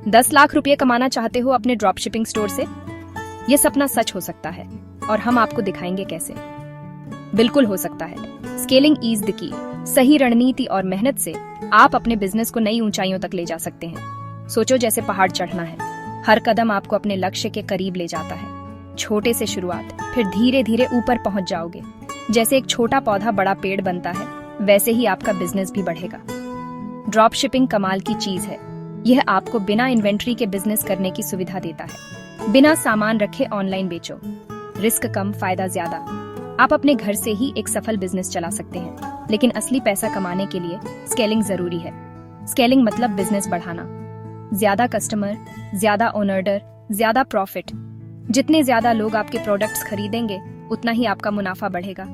10 लाख रुपए कमाना चाहते हो अपने ड्रॉप शिपिंग स्टोर से? ये सपना सच हो सकता है और हम आपको दिखाएंगे कैसे। बिल्कुल हो सकता है। Scaling is the key. सही रणनीति और मेहनत से आप अपने बिजनेस को नई ऊंचाइयों तक ले जा सकते हैं। सोचो जैसे पहाड़ चढ़ना है। हर कदम आपको अपने लक्ष्य के करीब ले जाता है। छोटे से शुरुआत, फिर धीरे धीरे ऊपर पहुंच जाओगे। जैसे एक छोटा पौधा बड़ा पेड़ बनता है, वैसे ही आपका बिजनेस भी बढ़ेगा। ड्रॉप शिपिंग कमाल की चीज है। यह आपको बिना इन्वेंट्री के बिजनेस करने की सुविधा देता है। बिना सामान रखे ऑनलाइन बेचो। रिस्क कम, फायदा ज्यादा। आप अपने घर से ही एक सफल बिजनेस चला सकते हैं, लेकिन असली पैसा कमाने के लिए स्केलिंग जरूरी है। स्केलिंग मतलब बिजनेस बढ़ाना। ज्यादा कस्टमर, ज्यादा ओनर, ज्यादा प्रॉफिट। जितने ज्यादा लोग आपके प्रोडक्ट्स खरीदेंगे, उतना ही आपका मुनाफा बढ़ेगा।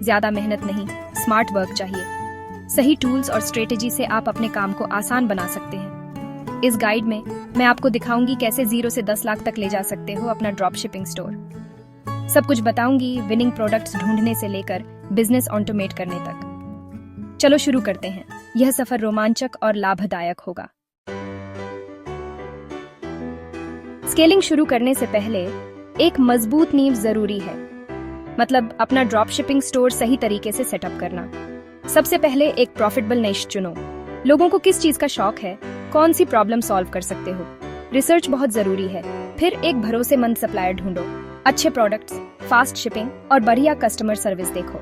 ज्यादा मेहनत नहीं, स्मार्ट वर्क चाहिए। सही टूल्स और स्ट्रेटेजी से आप अपने काम को आसान बना सकते हैं। इस गाइड में मैं आपको दिखाऊंगी कैसे 0 से 10 लाख तक ले जा सकते हो अपना ड्रॉप शिपिंग स्टोर। सब कुछ बताऊंगी, विनिंग प्रोडक्ट्स ढूंढने से लेकर बिजनेस ऑटोमेट करने तक। चलो शुरू करते हैं। यह सफर रोमांचक और लाभदायक होगा। स्केलिंग शुरू करने से पहले एक मजबूत नींव जरूरी है, मतलब अपना ड्रॉप शिपिंग स्टोर सही तरीके से सेटअप करना। सबसे पहले एक प्रॉफिटेबल निश चुनो। लोगों को किस चीज का शौक है, कौन सी प्रॉब्लम सॉल्व कर सकते हो। रिसर्च बहुत जरूरी है। फिर एक भरोसेमंद सप्लायर ढूंढो। अच्छे प्रोडक्ट्स, फास्ट शिपिंग और बढ़िया कस्टमर सर्विस देखो।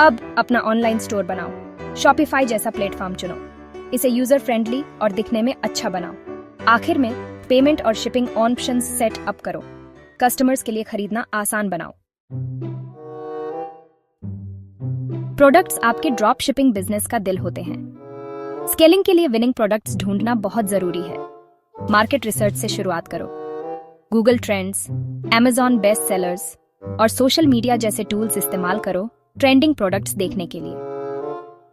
अब अपना ऑनलाइन स्टोर बनाओ। शॉपिफाई जैसा प्लेटफॉर्म चुनो। इसे यूजर फ्रेंडली और दिखने में अच्छा बनाओ। आखिर में पेमेंट और शिपिंग ऑप्शंस सेट अप करो। कस्टमर्स के लिए खरीदना आसान बनाओ। प्रोडक्ट्स आपके ड्रॉप शिपिंग बिजनेस का दिल होते हैं। स्केलिंग के लिए विनिंग प्रोडक्ट्स ढूंढना बहुत जरूरी है। मार्केट रिसर्च से शुरुआत करो। Google trends, Amazon best sellers और सोशल मीडिया जैसे टूल्स इस्तेमाल करो ट्रेंडिंग प्रोडक्ट्स देखने के लिए।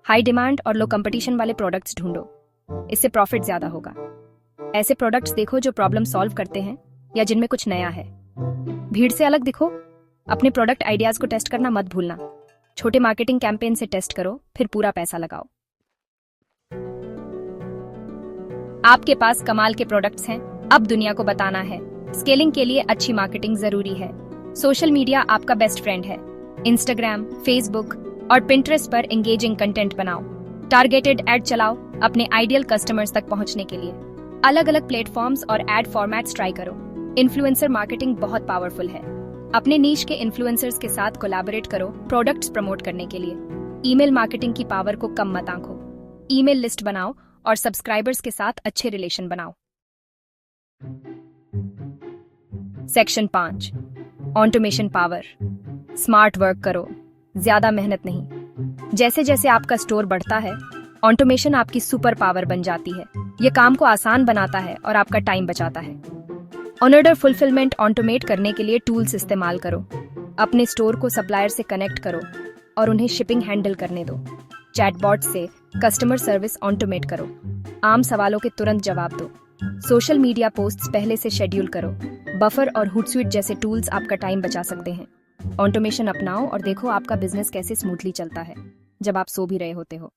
हाई डिमांड और लो कंपटीशन वाले प्रोडक्ट्स ढूंढो, इससे प्रॉफिट ज्यादा होगा। ऐसे प्रोडक्ट्स देखो जो प्रॉब्लम सॉल्व करते हैं या जिनमें कुछ नया है। भीड़ से अलग दिखो। अपने प्रोडक्ट आइडियाज को टेस्ट करना मत भूलना। छोटे मार्केटिंग कैंपेन से टेस्ट करो, फिर पूरा पैसा लगाओ। आपके पास कमाल के प्रोडक्ट्स हैं, अब दुनिया को बताना है। स्केलिंग के लिए अच्छी मार्केटिंग जरूरी है। सोशल मीडिया आपका बेस्ट फ्रेंड है। इंस्टाग्राम, फेसबुक और पिंटरेस्ट पर एंगेजिंग कंटेंट बनाओ। टारगेटेड एड चलाओ अपने आइडियल कस्टमर्स तक पहुंचने के लिए। अलग अलग प्लेटफॉर्म्स और एड फॉर्मेट्स ट्राई करो। इन्फ्लुएंसर मार्केटिंग बहुत पावरफुल है। अपने नीश के इन्फ्लुएंसर्स के साथ कोलैबोरेट करो प्रोडक्ट्स प्रमोट करने के लिए। ईमेल मार्केटिंग की पावर को कम मत आंको। ईमेल लिस्ट बनाओ और सब्सक्राइबर्स के साथ अच्छे रिलेशन बनाओ। Section 5, automation power. Smart work करो, ज्यादा मेहनत नहीं। जैसे जैसे आपका स्टोर बढ़ता है, ऑटोमेशन आपकी सुपर पावर बन जाती है। ये काम को आसान बनाता है और आपका टाइम बचाता है। ऑर्डर फुलफिलमेंट ऑटोमेट करने के लिए टूल्स इस्तेमाल करो। अपने स्टोर को सप्लायर से कनेक्ट करो और उन्हें शिपिंग हैंडल करने दो। चैटबॉट से कस्टमर सर्विस ऑटोमेट करो। आम सवालों के तुरंत जवाब दो। सोशल मीडिया पोस्ट्स पहले से शेड्यूल करो। बफर और हुटस्वीट जैसे टूल्स आपका टाइम बचा सकते हैं। ऑटोमेशन अपनाओ और देखो आपका बिजनेस कैसे स्मूथली चलता है जब आप सो भी रहे होते हो।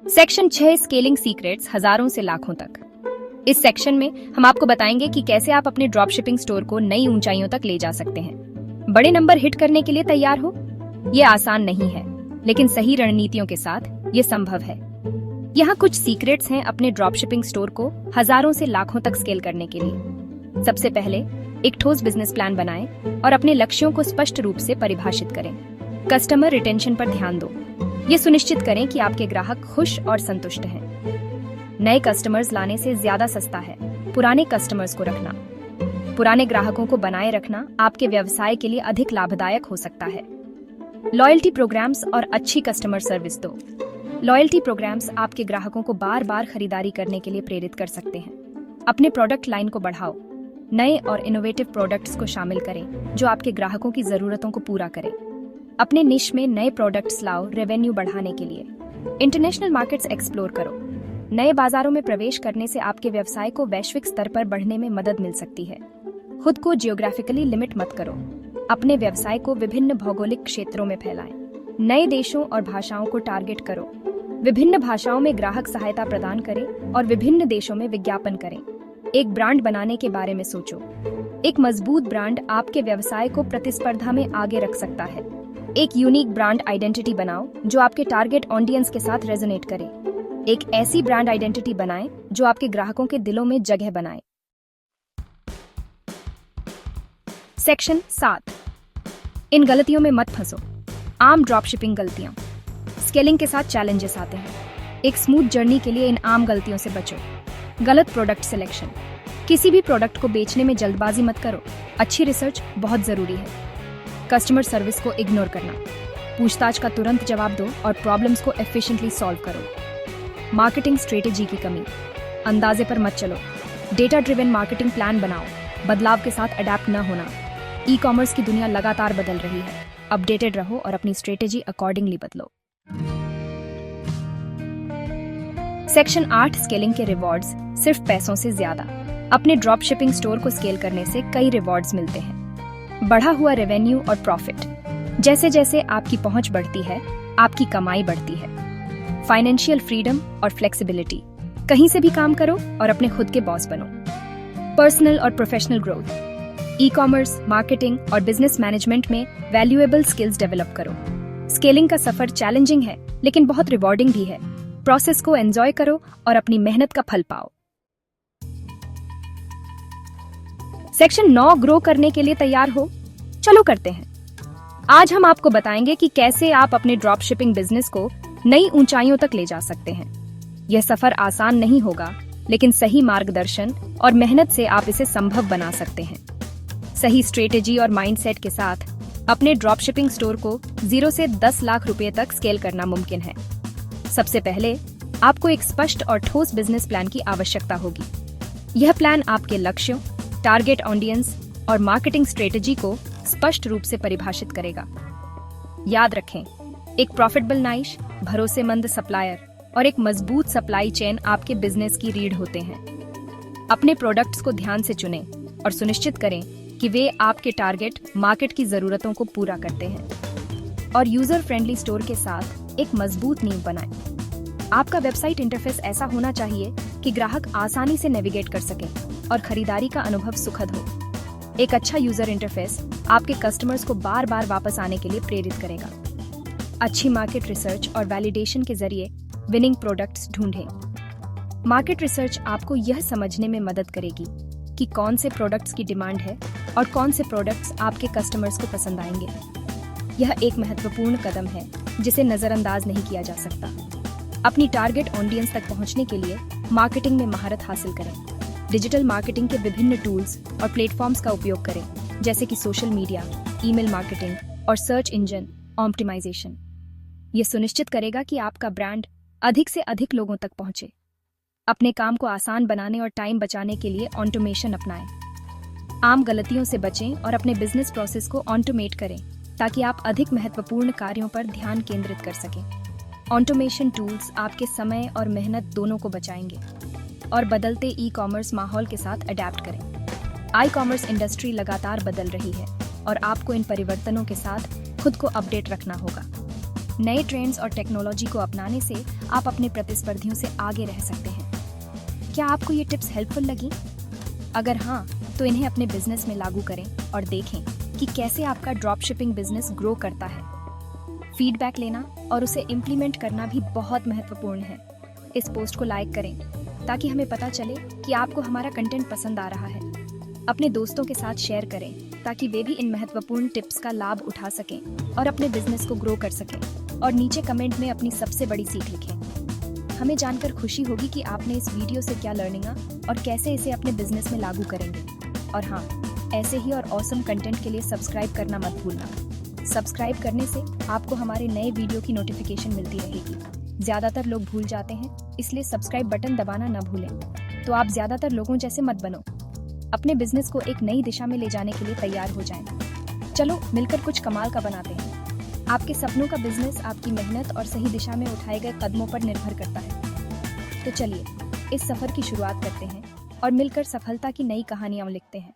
सेक्शन 6, स्केलिंग सीक्रेट्स, हजारों से लाखों तक। इस सेक्शन में हम आपको बताएंगे कि कैसे आप अपने ड्रॉप शिपिंग स्टोर को नई ऊंचाइयों तक ले जा सकते हैं। बड़े नंबर हिट करने के लिए तैयार हो? ये आसान नहीं है, लेकिन सही रणनीतियों के साथ ये संभव है। यहाँ कुछ सीक्रेट्स हैं अपने ड्रॉप शिपिंग स्टोर को हजारों से लाखों तक स्केल करने के लिए। सबसे पहले एक ठोस बिजनेस प्लान बनाएं और अपने लक्ष्यों को स्पष्ट रूप से परिभाषित करें। कस्टमर रिटेंशन पर ध्यान दो। ये सुनिश्चित करें कि आपके ग्राहक खुश और संतुष्ट हैं। नए कस्टमर्स लाने से ज्यादा सस्ता है पुराने कस्टमर्स को रखना। पुराने ग्राहकों को बनाए रखना आपके व्यवसाय के लिए अधिक लाभदायक हो सकता है। लॉयल्टी प्रोग्राम्स और अच्छी कस्टमर सर्विस दो। लॉयल्टी प्रोग्राम्स आपके ग्राहकों को बार बार खरीदारी करने के लिए प्रेरित कर सकते हैं। अपने प्रोडक्ट लाइन को बढ़ाओ। नए और इनोवेटिव प्रोडक्ट्स को शामिल करें जो आपके ग्राहकों की जरूरतों को पूरा करें। अपने निश में नए प्रोडक्ट्स लाओ रेवेन्यू बढ़ाने के लिए। इंटरनेशनल मार्केट्स एक्सप्लोर करो। नए बाजारों में प्रवेश करने से आपके व्यवसाय को वैश्विक स्तर पर बढ़ने में मदद मिल सकती है। खुद को जियोग्राफिकली लिमिट मत करो। अपने व्यवसाय को विभिन्न भौगोलिक क्षेत्रों में फैलाएं। नए देशों और भाषाओं को टारगेट करो। विभिन्न भाषाओं में ग्राहक सहायता प्रदान करें और विभिन्न देशों में विज्ञापन करें। एक ब्रांड बनाने के बारे में सोचो। एक मजबूत ब्रांड आपके व्यवसाय को प्रतिस्पर्धा में आगे रख सकता है। एक यूनिक ब्रांड आइडेंटिटी बनाओ जो आपके टारगेट ऑडियंस के साथ रेजोनेट करे। एक ऐसी ब्रांड आइडेंटिटी बनाएं जो आपके ग्राहकों के दिलों में जगह बनाए। सेक्शन 7, इन गलतियों में मत फंसो। आम ड्रॉपशिपिंग गलतियां। स्केलिंग के साथ चैलेंजेस आते हैं। एक स्मूथ जर्नी के लिए इन आम गलतियों से बचो। गलत प्रोडक्ट सिलेक्शन। किसी भी प्रोडक्ट को बेचने में जल्दबाजी मत करो। अच्छी रिसर्च बहुत जरूरी है। कस्टमर सर्विस को इग्नोर करना। पूछताछ का तुरंत जवाब दो और प्रॉब्लम्स को एफिशिएंटली सॉल्व करो। मार्केटिंग स्ट्रेटेजी की कमी। अंदाजे पर मत चलो। डेटा ड्रिवन मार्केटिंग प्लान बनाओ। बदलाव के साथ अडेप्ट न होना। ई कॉमर्स की दुनिया लगातार बदल रही है। अपडेटेड रहो और अपनी स्ट्रेटेजी अकॉर्डिंगली बदलो। सेक्शन 8, स्केलिंग के रिवॉर्ड्स। सिर्फ पैसों से ज्यादा। अपने ड्रॉप शिपिंग स्टोर को स्केल करने से कई रिवॉर्ड्स मिलते हैं। बढ़ा हुआ रेवेन्यू और प्रॉफिट। जैसे जैसे आपकी पहुंच बढ़ती है, आपकी कमाई बढ़ती है। फाइनेंशियल फ्रीडम और फ्लेक्सिबिलिटी। कहीं से भी काम करो और अपने खुद के बॉस बनो। पर्सनल और professional growth. E commerce, marketing और बिजनेस मैनेजमेंट में वैल्यूएबल स्किल्स डेवलप करो। स्केलिंग का सफर चैलेंजिंग है लेकिन बहुत रिवॉर्डिंग भी है। प्रोसेस को एंजॉय करो और अपनी मेहनत का फल पाओ। सेक्शन 9, ग्रो करने के लिए तैयार हो? चलो करते हैं। आज हम आपको बताएंगे कि कैसे आप अपने ड्रॉप शिपिंग बिजनेस को नई ऊंचाइयों तक ले जा सकते हैं। यह सफर आसान नहीं होगा, लेकिन सही मार्गदर्शन और मेहनत से आप इसे संभव बना सकते हैं। सही स्ट्रेटेजी और माइंडसेट के साथ अपने ड्रॉप शिपिंग स्टोर को 0 से 10 लाख रुपए तक स्केल करना मुमकिन है। सबसे पहले आपको एक स्पष्ट और ठोस बिजनेस प्लान की आवश्यकता होगी। यह प्लान आपके लक्ष्यों, टारगेट ऑडियंस और मार्केटिंग स्ट्रेटेजी को स्पष्ट रूप से परिभाषित करेगा। याद रखें, एक प्रॉफिटेबल नाइश, भरोसेमंद सप्लायर और एक मजबूत सप्लाई चेन आपके बिजनेस की रीढ़ होते हैं। अपने प्रोडक्ट्स को ध्यान से चुनें और सुनिश्चित करें कि वे आपके टारगेट मार्केट की जरूरतों को पूरा करते हैं। और यूजर फ्रेंडली स्टोर के साथ एक मजबूत नींव बनाएं। आपका वेबसाइट इंटरफेस ऐसा होना चाहिए कि ग्राहक आसानी से नेविगेट कर सके और खरीदारी का अनुभव सुखद हो। एक अच्छा यूजर इंटरफेस आपके कस्टमर्स को बार बार वापस आने के लिए प्रेरित करेगा। अच्छी मार्केट रिसर्च और वैलिडेशन के जरिए विनिंग प्रोडक्ट्स ढूंढें। मार्केट रिसर्च आपको यह समझने में मदद करेगी कि कौन से प्रोडक्ट्स की डिमांड है और कौन से प्रोडक्ट्स आपके कस्टमर्स को पसंद आएंगे। यह एक महत्वपूर्ण कदम है जिसे नजरअंदाज नहीं किया जा सकता। अपनी टारगेट ऑडियंस तक पहुंचने के लिए मार्केटिंग में महारत हासिल करें। डिजिटल मार्केटिंग के विभिन्न टूल्स और प्लेटफॉर्म्स का उपयोग करें, जैसे कि सोशल मीडिया, ईमेल मार्केटिंग और सर्च इंजन ऑप्टिमाइजेशन। यह सुनिश्चित करेगा कि आपका ब्रांड अधिक से अधिक लोगों तक पहुंचे। अपने काम को आसान बनाने और टाइम बचाने के लिए ऑटोमेशन अपनाएं। आम गलतियों से बचें और अपने बिजनेस प्रोसेस को ऑटोमेट करें ताकि आप अधिक महत्वपूर्ण कार्यों पर ध्यान केंद्रित कर सकें। ऑटोमेशन टूल्स आपके समय और मेहनत दोनों को बचाएंगे और बदलते ई कॉमर्स माहौल के साथ अडेप्ट करें। आई कॉमर्स इंडस्ट्री लगातार बदल रही है और आपको इन परिवर्तनों के साथ खुद को अपडेट रखना होगा। नए ट्रेंड्स और टेक्नोलॉजी को अपनाने से आप अपने प्रतिस्पर्धियों से आगे रह सकते हैं। क्या आपको ये टिप्स हेल्पफुल लगी? अगर हाँ, तो इन्हें अपने बिजनेस में लागू करें और देखें कि कैसे आपका ड्रॉप शिपिंग बिजनेस ग्रो करता है। फीडबैक लेना और उसे इम्प्लीमेंट करना भी बहुत महत्वपूर्ण है। इस पोस्ट को लाइक करें ताकि हमें पता चले कि आपको हमारा कंटेंट पसंद आ रहा है। अपने दोस्तों के साथ शेयर करें ताकि वे भी इन महत्वपूर्ण टिप्स का लाभ उठा सकें और अपने बिजनेस को ग्रो कर सकें। और नीचे कमेंट में अपनी सबसे बड़ी सीख लिखें। हमें जानकर खुशी होगी कि आपने इस वीडियो से क्या लर्निंगा और कैसे इसे अपने बिजनेस में लागू करेंगे। और हाँ, ऐसे ही और ऑसम कंटेंट के लिए सब्सक्राइब करना मत भूलना। सब्सक्राइब करने से आपको हमारे नए वीडियो की नोटिफिकेशन मिलती रहेगी। ज़्यादातर लोग भूल जाते हैं, इसलिए सब्सक्राइब बटन दबाना न भूलें। तो आप ज़्यादातर लोगों जैसे मत बनो। अपने बिजनेस को एक नई दिशा में ले जाने के लिए तैयार हो जाएं। चलो मिलकर कुछ कमाल का बनाते हैं। आपके सपनों का बिजनेस आपकी मेहनत और सही दिशा में उठाए गए कदमों पर निर्भर करता है। तो चलिए इस सफर की शुरुआत करते हैं और मिलकर सफलता की नई कहानियां लिखते हैं।